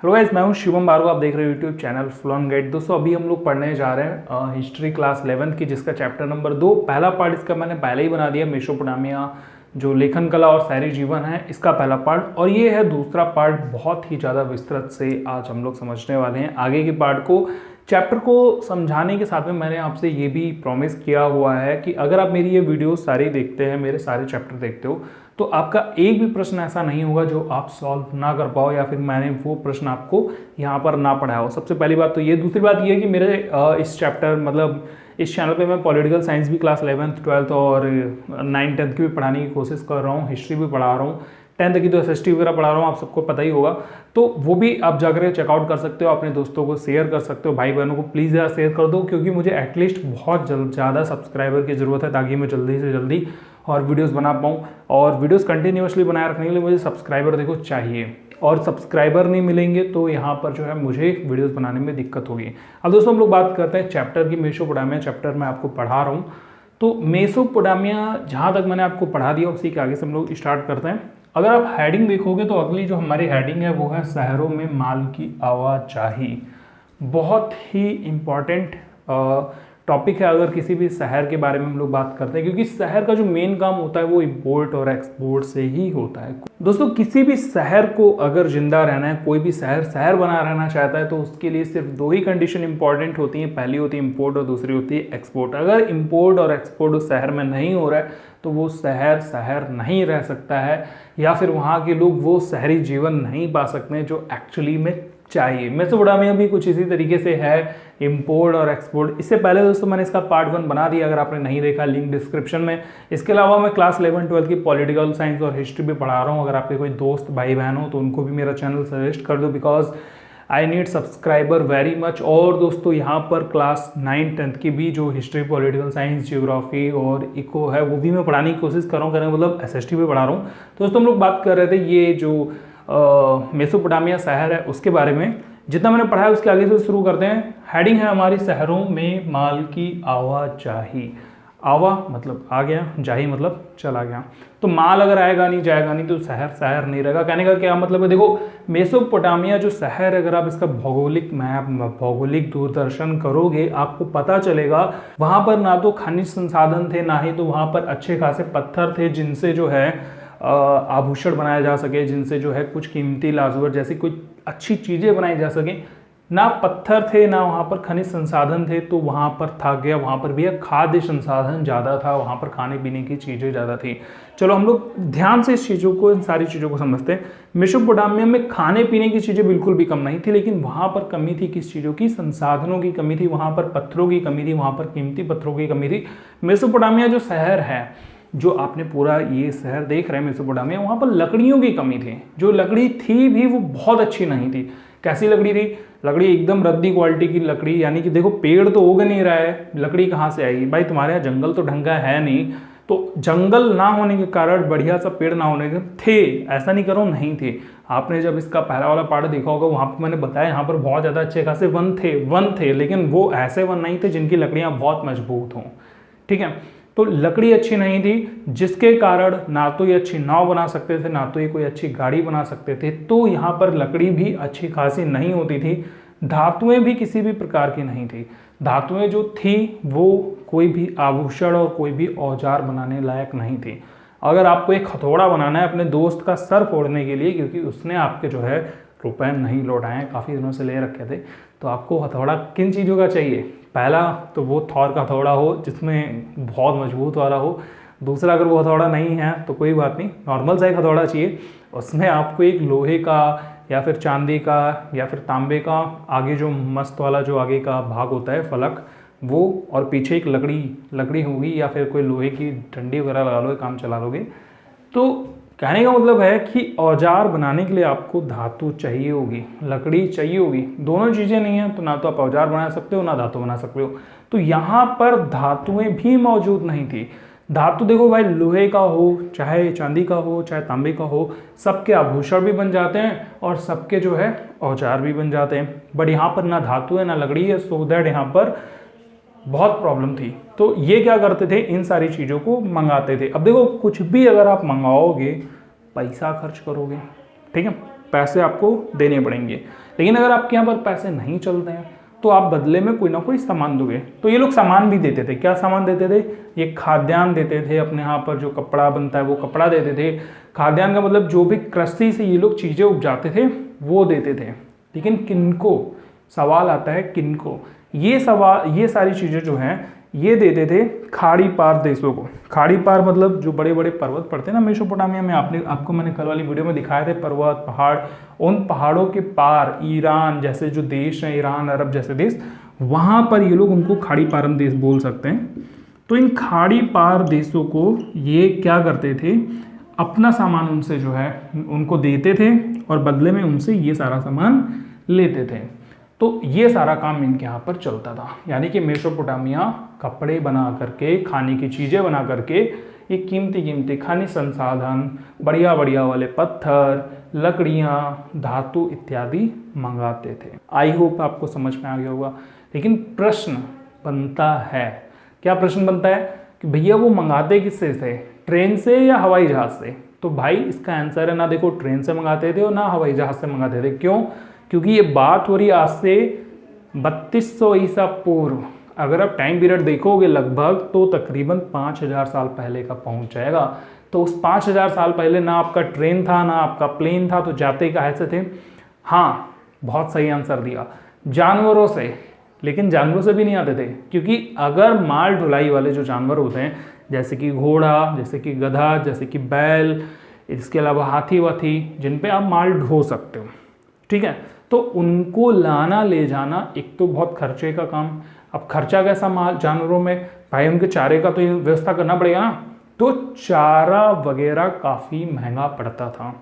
Hello guys, मैं हूं शिवम बारगो। आप देख रहे हो YouTube channel full on guide. दोस्तों अभी हम लोग पढ़ने जा रहे हैं हिस्ट्री क्लास 11th की, जिसका चैप्टर नंबर 2। पहला पार्ट इसका मैंने पहले ही बना दिया, मेसोपोटामिया जो लेखन कला और शहरी जीवन है, इसका पहला पार्ट। और ये है दूसरा पार्ट, बहुत ही ज़्यादा विस्तृत से आज हम लोग समझने वाले हैं आगे के पार्ट को। चैप्टर को समझाने के साथ में मैंने आपसे ये भी प्रॉमिस किया हुआ है कि अगर आप मेरी ये वीडियो सारी देखते हैं, मेरे सारे चैप्टर देखते हो, तो आपका एक भी प्रश्न ऐसा नहीं होगा जो आप सॉल्व ना कर पाओ या फिर मैंने वो प्रश्न आपको यहाँ पर ना पढ़ाया हो। सबसे पहली बात तो ये। दूसरी बात ये है कि मेरे इस चैप्टर मतलब इस चैनल पे मैं पॉलिटिकल साइंस भी क्लास 11th 12th और 9th 10th की भी पढ़ाने की कोशिश कर रहा हूँ। हिस्ट्री भी पढ़ा रहा हूँ, 10th की तो SST वगैरह पढ़ा रहा हूँ, आप सबको पता ही होगा। तो वो भी आप जाकर चेकआउट कर सकते हो, अपने दोस्तों को शेयर कर सकते हो, भाई बहनों को प्लीज़ यार शेयर कर दो, क्योंकि मुझे एटलीस्ट बहुत ज़्यादा सब्सक्राइबर की ज़रूरत है ताकि मैं जल्दी से जल्दी और वीडियोस बना पाऊँ। और वीडियोस कंटिन्यूअसली बनाए रखने के लिए मुझे सब्सक्राइबर देखो चाहिए, और सब्सक्राइबर नहीं मिलेंगे तो यहाँ पर जो है मुझे वीडियोस बनाने में दिक्कत होगी। अब दोस्तों हम लोग बात करते हैं चैप्टर की। मेसोपोटामिया चैप्टर मैं आपको पढ़ा रहा हूँ। तो मेसोपोटामिया जहाँ तक मैंने आपको पढ़ा दिया उसी के आगे से हम लोग स्टार्ट करते हैं। अगर आप हेडिंग देखोगे तो अगली जो हमारी हेडिंग है वो है शहरों में माल की आवाजाही। बहुत ही इम्पॉर्टेंट टॉपिक है अगर किसी भी शहर के बारे में हम लोग बात करते हैं, क्योंकि शहर का जो मेन काम होता है वो इम्पोर्ट और एक्सपोर्ट से ही होता है। दोस्तों किसी भी शहर को अगर जिंदा रहना है, कोई भी शहर बना रहना चाहता है, तो उसके लिए सिर्फ दो ही कंडीशन इंपॉर्टेंट होती है। पहली होती है इम्पोर्ट और दूसरी होती है एक्सपोर्ट। अगर इम्पोर्ट और एक्सपोर्ट उस शहर में नहीं हो रहा है तो वो शहर नहीं रह सकता है, या फिर वहाँ के लोग वो शहरी जीवन नहीं पा सकते हैं जो एक्चुअली में चाहिए। मेसोपोटामिया भी कुछ इसी तरीके से है, इंपोर्ट और एक्सपोर्ट। इससे पहले दोस्तों मैंने इसका पार्ट 1 बना दिया, अगर आपने नहीं देखा लिंक डिस्क्रिप्शन में। इसके अलावा मैं क्लास 11 12 की पॉलिटिकल साइंस और हिस्ट्री भी पढ़ा रहा हूँ। अगर आपके कोई दोस्त भाई बहन हो तो उनको भी मेरा चैनल सजेस्ट कर दो, because I need subscriber very much. और दोस्तों यहाँ पर क्लास 9 10th की भी जो हिस्ट्री, पॉलिटिकल साइंस, जियोग्राफी और इको है वो भी मैं पढ़ाने की कोशिश कर रहा हूँ, मतलब SST भी पढ़ा रहा हूँ। तो दोस्तों हम लोग बात कर रहे थे ये जो मेसोपोटामिया शहर है उसके बारे में। जितना मैंने पढ़ा है उसके आगे से शुरू करते हैं। हेडिंग है हमारी शहरों में माल की आवाजाही। आवा मतलब आ गया, जाही मतलब चला गया। तो माल अगर आएगा नहीं जाएगा नहीं तो शहर नहीं रहेगा। कहने का क्या मतलब है, देखो मेसोपोटामिया जो शहर, अगर आप इसका भौगोलिक मैप, भौगोलिक दूरदर्शन करोगे, आपको पता चलेगा वहाँ पर ना तो खनिज संसाधन थे, ना ही तो वहाँ पर अच्छे खासे पत्थर थे जिनसे जो है आभूषण बनाया जा सके, जिनसे जो है कुछ कीमती लाजवर जैसी कुछ अच्छी चीज़ें बनाई जा सके। ना पत्थर थे, ना वहाँ पर खनिज संसाधन थे, तो वहाँ पर था गया, वहाँ पर भी खाद्य संसाधन ज़्यादा था, वहाँ पर खाने पीने की चीज़ें ज़्यादा थी। चलो हम लोग ध्यान से इस चीज़ों को, इन सारी चीज़ों को समझते हैं। मेसोपोटामिया में खाने पीने की चीज़ें बिल्कुल भी कम नहीं थी, लेकिन वहाँ पर कमी थी किस चीज़ों की? संसाधनों की कमी थी। वहाँ पर पत्थरों की कमी थी, वहाँ पर कीमती पत्थरों की कमी थी। मेसोपोटामिया जो शहर है, जो आपने पूरा ये शहर देख रहे हैं मेसोपोटामिया, वहाँ पर लकड़ियों की कमी थी। जो लकड़ी थी भी वो बहुत अच्छी नहीं थी। कैसी लकड़ी थी? लकड़ी एकदम रद्दी क्वालिटी की लकड़ी, यानी कि देखो पेड़ तो उग नहीं रहा है, लकड़ी कहाँ से आएगी भाई? तुम्हारे यहाँ जंगल तो ढंग का है नहीं, तो जंगल ना होने के कारण, बढ़िया सा पेड़ ना होने के थे, ऐसा नहीं करो नहीं थे। आपने जब इसका पहला वाला पार्ट देखा होगा, वहाँ पर मैंने बताया यहाँ पर बहुत ज़्यादा अच्छे खासे वन थे, लेकिन वो ऐसे वन नहीं थे जिनकी लकड़ियाँ बहुत मजबूत हों। ठीक है, तो लकड़ी अच्छी नहीं थी, जिसके कारण ना तो ये अच्छी नाव बना सकते थे, ना तो ये कोई अच्छी गाड़ी बना सकते थे। तो यहाँ पर लकड़ी भी अच्छी खासी नहीं होती थी। धातुएं भी किसी भी प्रकार की नहीं थी। धातुएं जो थी वो कोई भी आभूषण और कोई भी औजार बनाने लायक नहीं थी। अगर आपको एक हथौड़ा बनाना है अपने दोस्त का सर फोड़ने के लिए, क्योंकि उसने आपके जो है रुपए नहीं लौटाए हैं, काफ़ी दिनों से ले रखे थे, तो आपको हथौड़ा किन चीज़ों का चाहिए? पहला तो वो थॉर का हथौड़ा हो जिसमें बहुत मजबूत वाला हो। दूसरा, अगर वो हथौड़ा नहीं है तो कोई बात नहीं, नॉर्मल सा एक हथौड़ा चाहिए। उसमें आपको एक लोहे का या फिर चांदी का या फिर तांबे का, आगे जो मस्त वाला जो आगे का भाग होता है फलक, वो, और पीछे एक लकड़ी होगी या फिर कोई लोहे की डंडी वगैरह लगा लो, काम चला लोगे। तो कहने का मतलब है कि औजार बनाने के लिए आपको धातु चाहिए होगी, लकड़ी चाहिए होगी। दोनों चीज़ें नहीं है तो ना तो आप औजार बना सकते हो ना धातु बना सकते हो। तो यहाँ पर धातुएं भी मौजूद नहीं थी। धातु देखो भाई, लोहे का हो, चाहे चांदी का हो, चाहे तांबे का हो, सबके आभूषण भी बन जाते हैं और सबके जो है औजार भी बन जाते हैं। बट यहाँ पर ना धातु है ना लकड़ी है, सो दैट यहाँ पर बहुत प्रॉब्लम थी। तो ये क्या करते थे, इन सारी चीज़ों को मंगाते थे। अब देखो कुछ भी अगर आप मंगाओगे पैसा खर्च करोगे, ठीक है, पैसे आपको देने पड़ेंगे। लेकिन अगर आपके यहाँ पर पैसे नहीं चलते हैं तो आप बदले में कोई ना कोई सामान दोगे। तो ये लोग सामान भी देते थे। क्या सामान देते थे? ये खाद्यान्न देते थे, अपने यहाँ पर जो कपड़ा बनता है वो कपड़ा देते थे। खाद्यान्न का मतलब जो भी कृषि से ये लोग चीज़ें उपजाते थे वो देते थे। लेकिन किनको? सवाल आता है किनको? ये सारी चीज़ें जो हैं ये देते थे खाड़ी पार देशों को। खाड़ी पार मतलब जो बड़े बड़े पर्वत पड़ते हैं ना मेसोपोटामिया में, आपको मैंने कल वाली वीडियो में दिखाए थे पर्वत पहाड़, उन पहाड़ों के पार ईरान जैसे जो देश हैं, ईरान अरब जैसे देश, वहाँ पर ये लोग उनको खाड़ी पारम देश बोल सकते हैं। तो इन खाड़ी पार देशों को ये क्या करते थे, अपना सामान उनसे जो है उनको देते थे और बदले में उनसे ये सारा सामान लेते थे। तो ये सारा काम इनके यहाँ पर चलता था। यानी कि मेसोपोटामिया कपड़े बना करके, खाने की चीज़ें बना करके, ये कीमती खनिज संसाधन, बढ़िया वाले पत्थर, लकड़ियाँ, धातु इत्यादि मंगाते थे। आई होप आपको समझ में आ गया होगा। लेकिन प्रश्न बनता है, क्या प्रश्न बनता है कि भैया वो मंगाते किससे थे, ट्रेन से या हवाई जहाज़ से? तो भाई इसका आंसर है ना, देखो ट्रेन से मंगाते थे और ना हवाई जहाज़ से मंगाते थे। क्यों? क्योंकि ये बात हो रही आज से 3200 ईसा पूर्व। अगर आप टाइम पीरियड देखोगे लगभग तो तकरीबन 5000 साल पहले का पहुंच जाएगा। तो उस 5000 साल पहले ना आपका ट्रेन था ना आपका प्लेन था, तो जाते कैसे थे? हाँ, बहुत सही आंसर दिया, जानवरों से। लेकिन जानवरों से भी नहीं आते थे, क्योंकि अगर माल ढुलाई वाले जो जानवर होते हैं जैसे कि घोड़ा, जैसे कि गधा, जैसे कि बैल, इसके अलावा हाथी वाथी, जिन पे आप माल ढो सकते हो, ठीक है, तो उनको लाना ले जाना एक तो बहुत खर्चे का काम। अब खर्चा कैसा माल जानवरों में, भाई उनके चारे का तो ये व्यवस्था करना पड़ेगा ना, तो चारा वगैरह काफ़ी महंगा पड़ता था,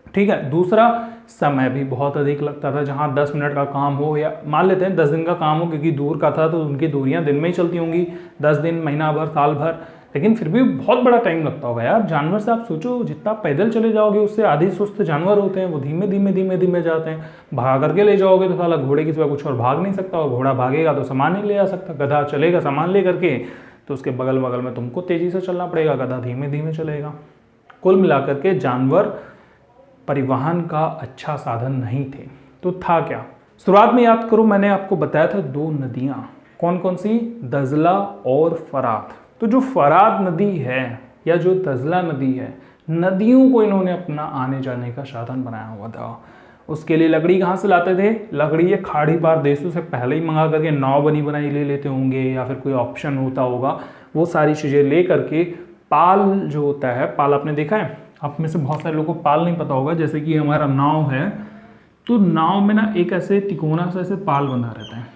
ठीक है। दूसरा, समय भी बहुत अधिक लगता था। जहाँ 10 मिनट का काम हो, या मान लेते हैं 10 दिन का काम हो, क्योंकि दूर का था तो उनकी दूरियाँ दिन में ही चलती होंगी, 10 दिन, महीना भर, साल भर, लेकिन फिर भी बहुत बड़ा टाइम लगता होगा यार। जानवर से आप सोचो, जितना पैदल चले जाओगे उससे आधी सुस्त जानवर होते हैं, वो धीमे जाते हैं। भाग करके ले जाओगे तो साला घोड़े की सिवा कुछ और भाग नहीं सकता, और घोड़ा भागेगा तो सामान नहीं ले आ सकता। गधा चलेगा सामान ले करके तो उसके बगल में तुमको तेज़ी से चलना पड़ेगा, गधा धीमे चलेगा। कुल मिलाकर के जानवर परिवहन का अच्छा साधन नहीं थे। तो था क्या? शुरुआत में याद करो, मैंने आपको बताया था 2 नदियाँ, कौन कौन सी? दजला और फरात। तो जो फरात नदी है या जो दजला नदी है, नदियों को इन्होंने अपना आने जाने का साधन बनाया हुआ था। उसके लिए लकड़ी कहाँ से लाते थे? लकड़ी ये खाड़ी पार देशों से पहले ही मंगा करके नाव बनी बनाई ले लेते होंगे, या फिर कोई ऑप्शन होता होगा, वो सारी चीज़ें ले करके। पाल जो होता है, पाल आपने देखा है? आप में से बहुत सारे लोगों को पाल नहीं पता होगा। जैसे कि हमारा नाव है, तो नाव में ना एक ऐसे तिकोना सा ऐसे पाल बना रहता है।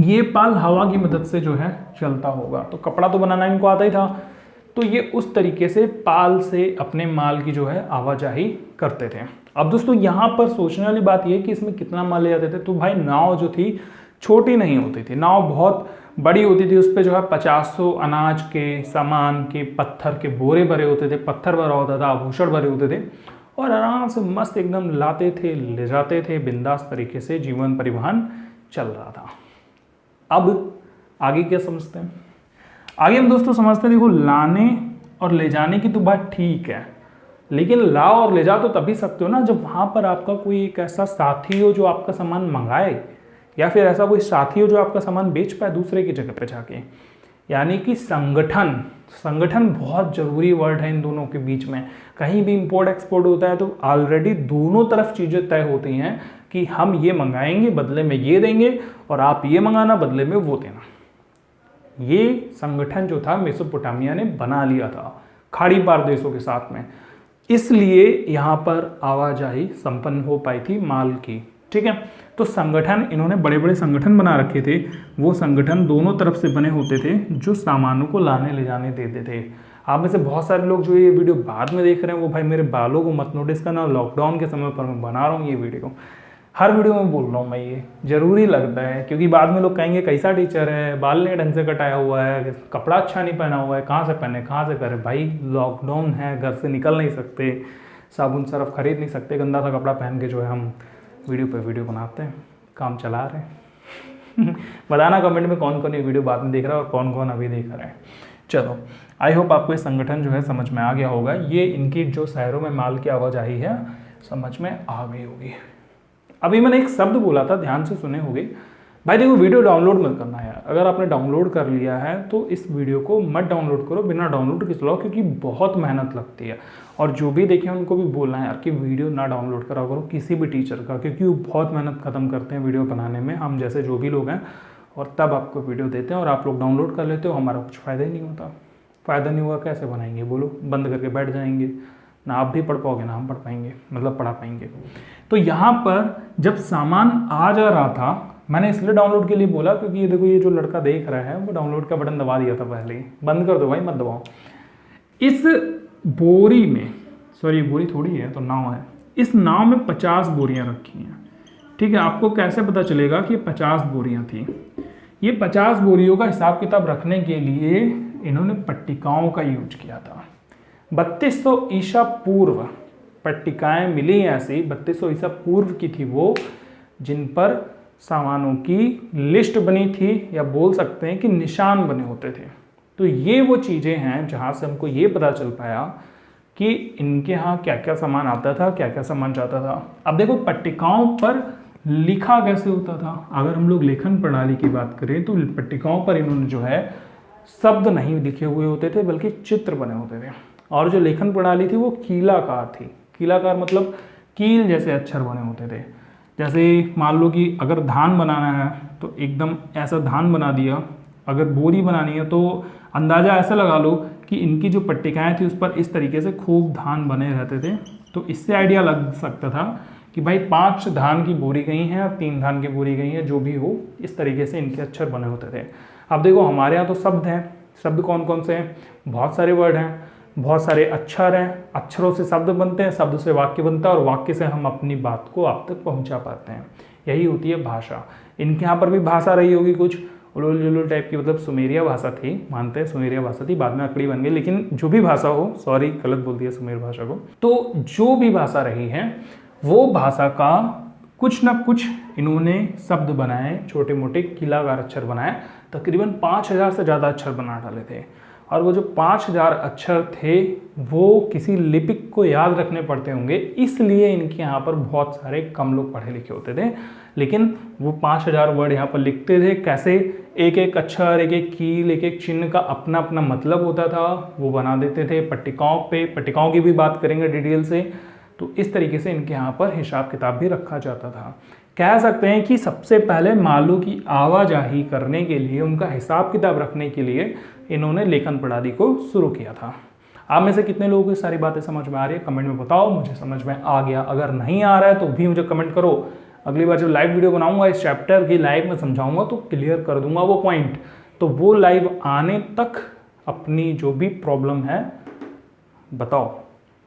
ये पाल हवा की मदद से जो है चलता होगा। तो कपड़ा तो बनाना इनको आता ही था, तो ये उस तरीके से पाल से अपने माल की जो है आवाजाही करते थे। अब दोस्तों यहाँ पर सोचने वाली बात ये कि इसमें कितना माल ले जाते थे। तो भाई नाव जो थी छोटी नहीं होती थी, नाव बहुत बड़ी होती थी। उस पर जो है 50 अनाज के, सामान के, पत्थर के बोरे भरे होते थे, पत्थर भरा होता था, आभूषण भरे होते थे, और आराम से मस्त एकदम लाते थे, ले जाते थे, बिंदास तरीके से जीवन परिवहन चल रहा था। अब आगे क्या समझते हैं? आगे हम दोस्तों समझते हैं, देखो लाने और ले जाने की तो बात ठीक है, लेकिन लाओ और ले जा तो तभी सकते हो ना जब वहाँ पर आपका कोई एक ऐसा साथी हो जो आपका सामान मंगाए, या फिर ऐसा कोई साथी हो जो आपका सामान बेच पाए दूसरे की जगह पे जाके। यानी कि संगठन बहुत ज़रूरी वर्ड है इन दोनों के बीच में। कहीं भी इंपोर्ट एक्सपोर्ट होता है तो ऑलरेडी दोनों तरफ चीज़ें तय होती हैं कि हम ये मंगाएंगे बदले में ये देंगे, और आप ये मंगाना बदले में वो देना। ये संगठन जो था मेसोपोटामिया ने बना लिया था खाड़ी पार देशों के साथ में, इसलिए यहाँ पर आवाजाही संपन्न हो पाई थी माल की, ठीक है। तो संगठन, इन्होंने बड़े बड़े संगठन बना रखे थे। वो संगठन दोनों तरफ से बने होते थे जो सामानों को लाने ले जाने देते थे। आप में से बहुत सारे लोग जो ये वीडियो बाद में देख रहे हैं वो भाई मेरे बालों को मत नोटिस करना, लॉकडाउन के समय पर मैं बना रहा हूँ ये वीडियो। हर वीडियो में बोल रहा हूँ मैं, ये जरूरी लगता है, क्योंकि बाद में लोग कहेंगे कैसा टीचर है, बाल नहीं ढंग से कटाया हुआ है, कपड़ा अच्छा नहीं पहना हुआ है, कहाँ से पहने, कहाँ से करे। भाई लॉकडाउन है, घर से निकल नहीं सकते, साबुन सरफ खरीद नहीं सकते, गंदा सा कपड़ा पहन के जो है हम वीडियो पे वीडियो बनाते हैं, काम चला रहे हैं। बताना कमेंट में कौन कौन ये वीडियो बाद में देख रहा है और कौन कौन अभी देख रहा है। चलो, आई होप आपको ये संगठन जो है समझ में आ गया होगा। ये इनकी जो शहरों में माल की आवाजाही है समझ में आ गई होगी। अभी मैंने एक शब्द बोला था, ध्यान से सुने होंगे भाई। देखो वीडियो डाउनलोड मत करना यार, अगर आपने डाउनलोड कर लिया है तो इस वीडियो को मत डाउनलोड करो, बिना डाउनलोड के चलाओ, क्योंकि बहुत मेहनत लगती है। और जो भी देखें उनको भी बोलना है यार कि वीडियो ना डाउनलोड करा करो किसी भी टीचर का, क्योंकि वो बहुत मेहनत ख़त्म करते हैं वीडियो बनाने में, हम जैसे जो भी लोग हैं, और तब आपको वीडियो देते हैं और आप लोग डाउनलोड कर लेते हो, हमारा कुछ फ़ायदा ही नहीं होता। फ़ायदा नहीं हुआ कैसे बनाएंगे बोलो, बंद करके बैठ जाएंगे, ना आप भी पढ़ पाओगे ना हम पढ़ पाएंगे, मतलब पढ़ा पाएंगे। तो यहाँ पर जब सामान आ जा रहा था, मैंने इसलिए डाउनलोड के लिए बोला क्योंकि ये देखो, ये जो लड़का देख रहा है वो डाउनलोड का बटन दबा दिया था पहले ही। बंद कर दो भाई, मत दबाओ। इस बोरी में, सॉरी बोरी थोड़ी है तो नाव है, इस नाव में 50 बोरियां रखी हैं, ठीक है। आपको कैसे पता चलेगा कि 50 बोरियां थी? ये 50 बोरियों का हिसाब किताब रखने के लिए इन्होंने पट्टिकाओं का यूज किया था। 3200 ईसा पूर्व पट्टिकाएं मिली ऐसी, 3200 ईसा पूर्व की थी वो, जिन पर सामानों की लिस्ट बनी थी, या बोल सकते हैं कि निशान बने होते थे। तो ये वो चीज़ें हैं जहाँ से हमको ये पता चल पाया कि इनके यहाँ क्या क्या सामान आता था, क्या क्या सामान जाता था। अब देखो पट्टिकाओं पर लिखा कैसे होता था। अगर हम लोग लेखन प्रणाली की बात करें तो पट्टिकाओं पर इन्होंने जो है शब्द नहीं लिखे हुए होते थे, बल्कि चित्र बने होते थे। और जो लेखन प्रणाली थी वो कीलाकार थी। कीलाकार मतलब कील जैसे अक्षर बने होते थे। जैसे मान लो कि अगर धान बनाना है तो एकदम ऐसा धान बना दिया, अगर बोरी बनानी है तो अंदाज़ा ऐसा लगा लो कि इनकी जो पट्टिकाएं थी उस पर इस तरीके से खूब धान बने रहते थे। तो इससे आइडिया लग सकता था कि भाई 5 धान की बोरी गई हैं और 3 धान की बोरी गई हैं, जो भी हो, इस तरीके से इनके अक्षर बने होते थे। अब देखो हमारे यहाँ तो शब्द हैं। शब्द कौन कौन से हैं? बहुत सारे वर्ड हैं, बहुत सारे अक्षर हैं, अक्षरों से शब्द बनते हैं, शब्द से वाक्य बनता है, और वाक्य से हम अपनी बात को आप तक पहुंचा पाते हैं। यही होती है भाषा। इनके यहाँ पर भी भाषा रही होगी कुछ उलूल जुलूल टाइप की, मतलब सुमेरिया भाषा थी, मानते हैं सुमेरिया भाषा थी, बाद में अकड़ी बन गई, लेकिन जो भी भाषा हो, सॉरी गलत बोल दिया सुमेर भाषा को, तो जो भी भाषा रही है वो भाषा का कुछ ना कुछ इन्होंने शब्द बनाए, छोटे मोटे कीलाकार अक्षर बनाए। तकरीबन 5000 से ज़्यादा अक्षर बना डाले थे। और वो जो 5000 अक्षर थे वो किसी लिपिक को याद रखने पड़ते होंगे, इसलिए इनके यहाँ पर बहुत सारे कम लोग पढ़े लिखे होते थे। लेकिन वो 5000 वर्ड यहाँ पर लिखते थे। कैसे? एक एक अक्षर, एक एक कील, एक एक चिन्ह का अपना अपना मतलब होता था, वो बना देते थे पट्टिकाओं पे। पट्टिकाओं की भी बात करेंगे डिटेल से। तो इस तरीके से इनके यहाँ पर हिसाब किताब भी रखा जाता था। कह सकते हैं कि सबसे पहले मालों की आवाजाही करने के लिए, उनका हिसाब किताब रखने के लिए इन्होंने लेखन प्रणाली को शुरू किया था। आप में से कितने लोगों को सारी बातें समझ में आ रही है? कमेंट में बताओ, मुझे समझ में आ गया। अगर नहीं आ रहा है तो भी मुझे कमेंट करो। अगली बार जब लाइव वीडियो बनाऊंगा इस चैप्टर की, लाइव में समझाऊंगा तो क्लियर कर दूंगा वो पॉइंट। तो वो लाइव आने तक अपनी जो भी प्रॉब्लम है बताओ,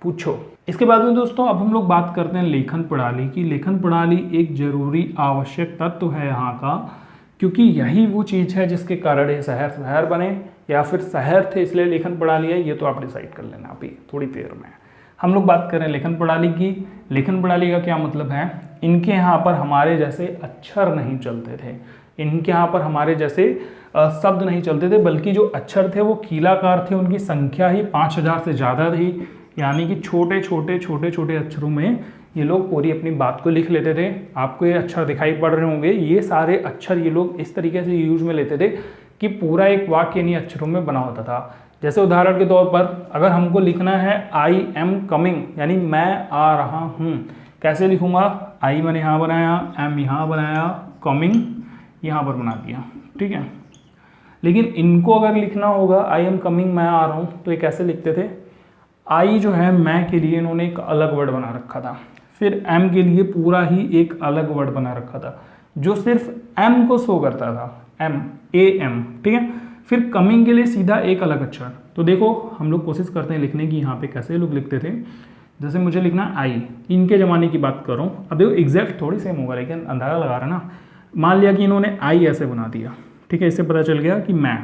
पूछो। इसके बाद में दोस्तों अब हम लोग बात करते हैं लेखन प्रणाली की। लेखन प्रणाली एक जरूरी आवश्यक तत्व है यहाँ का, क्योंकि यही वो चीज़ है जिसके कारण ये शहर बने, या फिर शहर थे इसलिए लेखन प्रणाली है। ये तो आप डिसाइड कर लेना अभी थोड़ी देर में। हम लोग बात करें लेखन प्रणाली की। लेखन प्रणाली का क्या मतलब है? इनके यहाँ पर हमारे जैसे अक्षर नहीं चलते थे, इनके यहाँ पर हमारे जैसे शब्द नहीं चलते थे, बल्कि जो अक्षर थे वो कीलाकार थे। उनकी संख्या ही 5000 से ज़्यादा थी, यानी कि छोटे छोटे अक्षरों में ये लोग पूरी अपनी बात को लिख लेते थे। आपको ये अक्षर दिखाई पड़ रहे होंगे, ये सारे अक्षर ये लोग इस तरीके से यूज में लेते थे कि पूरा एक वाक्य इन्हीं अक्षरों में बना होता था। जैसे उदाहरण के तौर पर अगर हमको लिखना है आई एम कमिंग, यानी मैं आ रहा हूँ, कैसे लिखूंगा? आई मैंने यहाँ बनाया, एम यहाँ बनाया, कमिंग यहाँ पर बना दिया, ठीक है। लेकिन इनको अगर लिखना होगा आई एम कमिंग, मैं आ रहा हूँ, तो ये कैसे लिखते थे? आई जो है मैं के लिए इन्होंने एक अलग वर्ड बना रखा था, फिर एम के लिए पूरा ही एक अलग वर्ड बना रखा था जो सिर्फ एम को शो करता था, एम, ए एम, ठीक है। फिर कमिंग के लिए सीधा एक अलग अक्षर। तो देखो हम लोग कोशिश करते हैं लिखने की, यहाँ पे कैसे लोग लिखते थे। जैसे मुझे लिखना आई, इनके ज़माने की बात कर रहा हूँ। अब देखो एग्जैक्ट थोड़ी सेम होगा, लेकिन अंदाज़ा लगा रहा ना। मान लिया कि इन्होंने आई ऐसे बना दिया, ठीक है, इससे पता चल गया कि मैं।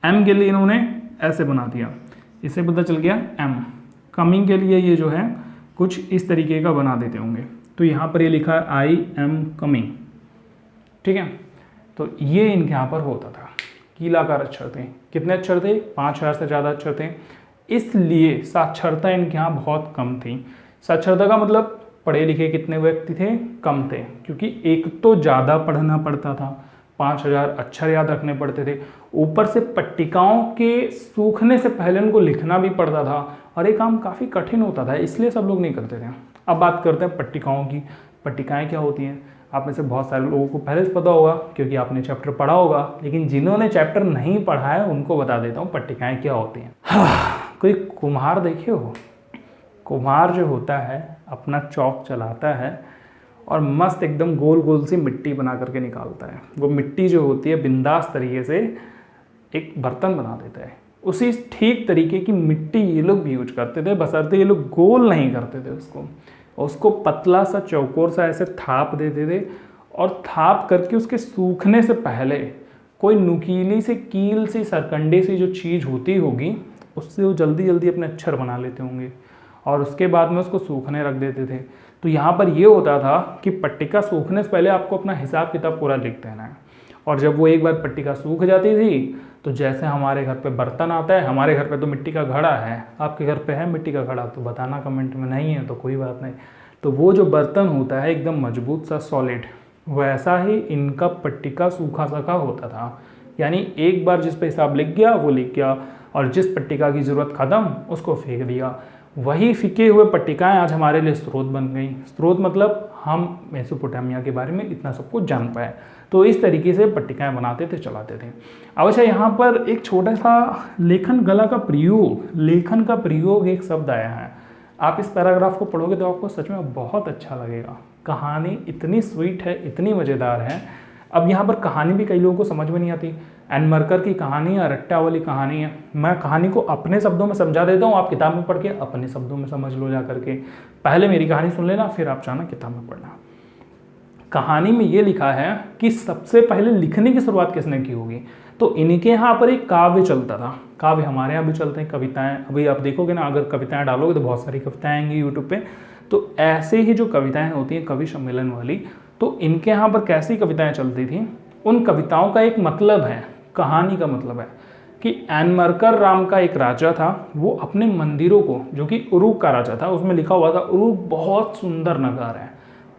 एम के लिए इन्होंने ऐसे बना दिया, इससे पता चल गया एम। कमिंग के लिए ये जो है कुछ इस तरीके का बना देते होंगे, तो यहाँ पर ये लिखा है आई एम कमिंग, ठीक है। तो ये इनके यहाँ पर होता था। कीलाकार अक्षर थे। कितने अक्षर थे? 5000 से ज़्यादा अक्षर थे, इसलिए साक्षरता इनके यहाँ बहुत कम थी। साक्षरता का मतलब पढ़े लिखे कितने व्यक्ति थे? कम थे, क्योंकि एक तो ज़्यादा पढ़ना पड़ता था, 5000 अक्षर याद रखने पड़ते थे, ऊपर से पट्टिकाओं के सूखने से पहले उनको लिखना भी पड़ता था और ये काम काफ़ी कठिन होता था, इसलिए सब लोग नहीं करते थे। अब बात करते हैं पट्टिकाओं की। पट्टिकाएँ क्या होती हैं? आप में से बहुत सारे लोगों को पहले से पता होगा क्योंकि आपने चैप्टर पढ़ा होगा, लेकिन जिन्होंने चैप्टर नहीं पढ़ा है उनको बता देता हूँ पट्टिकाएँ क्या होती हैं। कोई कुम्हार देखे हो? कुम्हार जो होता है अपना चौक चलाता है और मस्त एकदम गोल गोल सी मिट्टी बना करके निकालता है। वो मिट्टी जो होती है बिंदास तरीके से एक बर्तन बना देता है। उसी ठीक तरीके की मिट्टी ये लोग भी यूज करते थे, बशर्ते ये लोग गोल नहीं करते थे उसको पतला सा चौकोर सा ऐसे थाप देते थे और थाप करके उसके सूखने से पहले कोई नुकीली सी कील सी सरकंडे सी जो चीज़ होती होगी उससे वो जल्दी जल्दी अपने अक्षर बना लेते होंगे और उसके बाद में उसको सूखने रख देते थे। तो यहाँ पर ये होता था कि पट्टिका सूखने से पहले आपको अपना हिसाब किताब पूरा लिख देना है और जब वो एक बार पट्टिका सूख जाती थी तो जैसे हमारे घर पे बर्तन आता है, हमारे घर पे तो मिट्टी का घड़ा है, आपके घर पे है मिट्टी का घड़ा तो बताना कमेंट में, नहीं है तो कोई बात नहीं। तो वो जो बर्तन होता है एकदम मजबूत सा सॉलिड, वैसा ही इनका पट्टिका सूखा सका होता था। यानी एक बार जिस पे हिसाब लिख गया वो लिख गया और जिस पट्टिका की ज़रूरत ख़त्म उसको फेंक दिया। वही फिके हुए पट्टिकाएं आज हमारे लिए स्रोत बन गई। स्रोत मतलब हम मेसोपोटामिया के बारे में इतना सब कुछ जान पाए। तो इस तरीके से पट्टिकाएं बनाते थे, चलाते थे। अब अच्छा यहाँ पर एक छोटा सा लेखन कला का प्रयोग, लेखन का प्रयोग एक शब्द आया है। आप इस पैराग्राफ को पढ़ोगे तो आपको सच में बहुत अच्छा लगेगा। कहानी इतनी स्वीट है, इतनी मज़ेदार है। अब यहाँ पर कहानी भी कई लोगों को समझ में नहीं आती। एनमरकर की कहानी अरट्टा वाली कहानी है। मैं कहानी को अपने शब्दों में समझा देता हूँ, आप किताब में पढ़ के अपने शब्दों में समझ लो जा करके। पहले मेरी कहानी सुन लेना, फिर आप चाहना किताब में पढ़ना। कहानी में ये लिखा है कि सबसे पहले लिखने की शुरुआत किसने की होगी, तो इनके यहाँ पर एक काव्य चलता था। काव्य हमारे यहाँ भी चलते हैं, कविताएं। अभी आप देखोगे ना, अगर कविताएं डालोगे तो बहुत सारी कविताएं आएंगी यूट्यूब पे। तो ऐसे ही जो कविताएं होती हैं कवि सम्मेलन वाली, तो इनके यहाँ पर कैसी कविताएं चलती थी, उन कविताओं का एक मतलब है, कहानी का मतलब है कि एनमरकर राम का एक राजा था। वो अपने मंदिरों को, जो कि उरूक का राजा था, उसमें लिखा हुआ था उरूक बहुत सुंदर नगर है,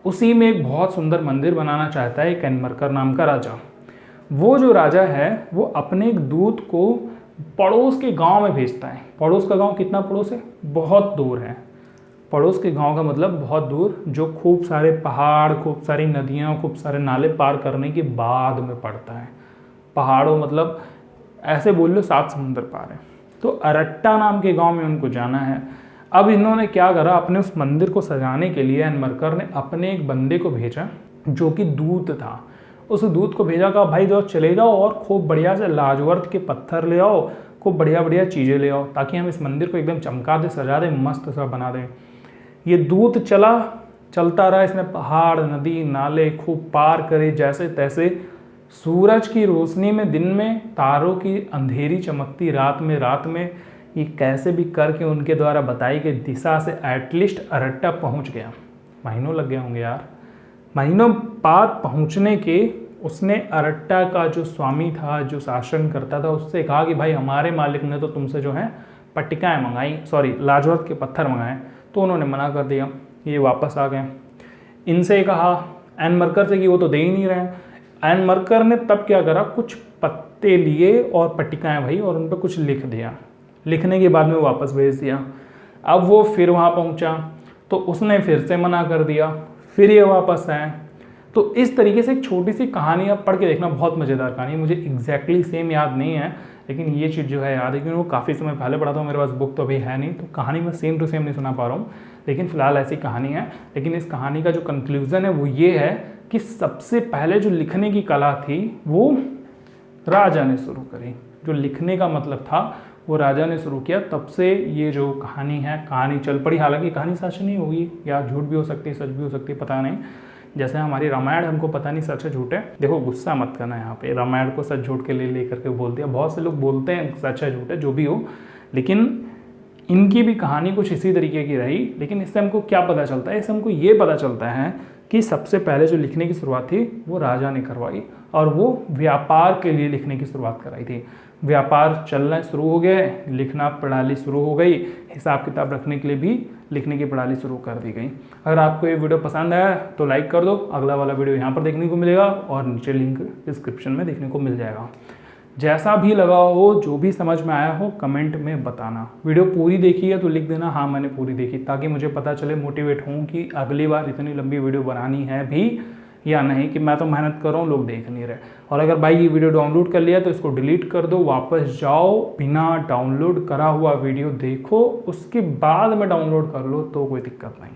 उसी में एक बहुत सुंदर मंदिर बनाना चाहता है एक एनमरकर नाम का राजा। वो जो राजा है वो अपने एक दूत को पड़ोस के गांव में भेजता है। पड़ोस का गांव कितना पड़ोस है? बहुत दूर है। पड़ोस के गांव का मतलब बहुत दूर, जो खूब सारे पहाड़, खूब सारी नदियां, खूब सारे नाले पार करने के बाद में पड़ता है। पहाड़ों मतलब ऐसे बोल लो 7 समुंदर पार है। तो अरट्टा नाम के गांव में उनको जाना है। अब इन्होंने क्या करा, अपने उस मंदिर को सजाने के लिए एनमरकर ने अपने एक बंदे को भेजा जो कि दूत था। उस दूत को भेजा, कहा भाई जाओ चले जाओ और खूब बढ़िया से लाजवर्त के पत्थर ले आओ, खूब बढ़िया बढ़िया चीज़ें ले आओ, ताकि हम इस मंदिर को एकदम चमका दे, सजा दे, मस्त सा बना दें। ये दूत चलता रहा, इसने पहाड़, नदी, नाले खूब पार करे जैसे तैसे। सूरज की रोशनी में दिन में, तारों की अंधेरी चमकती रात में ये कैसे भी करके उनके द्वारा बताई गई दिशा से एटलीस्ट अरट्टा पहुंच गया। महीनों लग गए होंगे यार। महीनों बाद पहुंचने के उसने अरट्टा का जो स्वामी था, जो शासन करता था, उससे कहा कि भाई हमारे मालिक ने तो तुमसे जो है पट्टिकाएँ मंगाई, सॉरी लाजवर्त के पत्थर मंगाए। तो उन्होंने मना कर दिया, ये वापस आ गए। इनसे कहा एनमरकर से कि वो तो दे ही नहीं रहे। एनमरकर ने तब क्या करा, कुछ पत्ते लिए और पट्टिकाएँ भई और उन पर कुछ लिख दिया। लिखने के बाद में वापस भेज दिया। अब वो फिर वहाँ पहुँचा तो उसने फिर से मना कर दिया, फिर ये वापस आए। तो इस तरीके से एक छोटी सी कहानी आप पढ़ के देखना, बहुत मज़ेदार कहानी है। मुझे एग्जैक्टली सेम याद नहीं है, लेकिन ये चीज़ जो है याद है, क्योंकि वो काफ़ी समय पहले पढ़ा था। मेरे पास बुक तो अभी है नहीं, तो कहानी मैं सेम टू सेम नहीं सुना पा रहा हूँ, लेकिन फ़िलहाल ऐसी कहानी है। लेकिन इस कहानी का जो कंक्लूज़न है वो ये है कि सबसे पहले जो लिखने की कला थी वो राजा ने शुरू करी। जो लिखने का मतलब था वो राजा ने शुरू किया। तब से ये जो कहानी है, कहानी चल पड़ी। हालांकि कहानी सच नहीं होगी या झूठ भी हो सकती है, सच भी हो सकती है, पता नहीं। जैसे हमारी रामायण, हमको पता नहीं सच है झूठ है। देखो गुस्सा मत करना, यहाँ पे रामायण को सच झूठ के ले करके बोल दिया। बहुत से लोग बोलते हैं सच है झूठ है, जो भी हो, लेकिन इनकी भी कहानी कुछ इसी तरीके की रही। लेकिन इससे हमको क्या पता चलता है? इससे हमको ये पता चलता है कि सबसे पहले जो लिखने की शुरुआत थी वो राजा ने करवाई, और वो व्यापार के लिए लिखने की शुरुआत कराई थी। व्यापार चलना शुरू हो गए, लिखना प्रणाली शुरू हो गई, हिसाब किताब रखने के लिए भी लिखने की प्रणाली शुरू कर दी गई। अगर आपको ये वीडियो पसंद आया तो लाइक कर दो। अगला वाला वीडियो यहाँ पर देखने को मिलेगा और नीचे लिंक डिस्क्रिप्शन में देखने को मिल जाएगा। जैसा भी लगा हो, जो भी समझ में आया हो, कमेंट में बताना। वीडियो पूरी देखी है तो लिख देना हाँ मैंने पूरी देखी, ताकि मुझे पता चले, मोटिवेट हूँ कि अगली बार इतनी लंबी वीडियो बनानी है भी या नहीं, कि मैं तो मेहनत कर रहा हूँ, लोग देख नहीं रहे। और अगर भाई ये वीडियो डाउनलोड कर लिया तो इसको डिलीट कर दो, वापस जाओ, बिना डाउनलोड करा हुआ वीडियो देखो, उसके बाद में डाउनलोड कर लो तो कोई दिक्कत नहीं।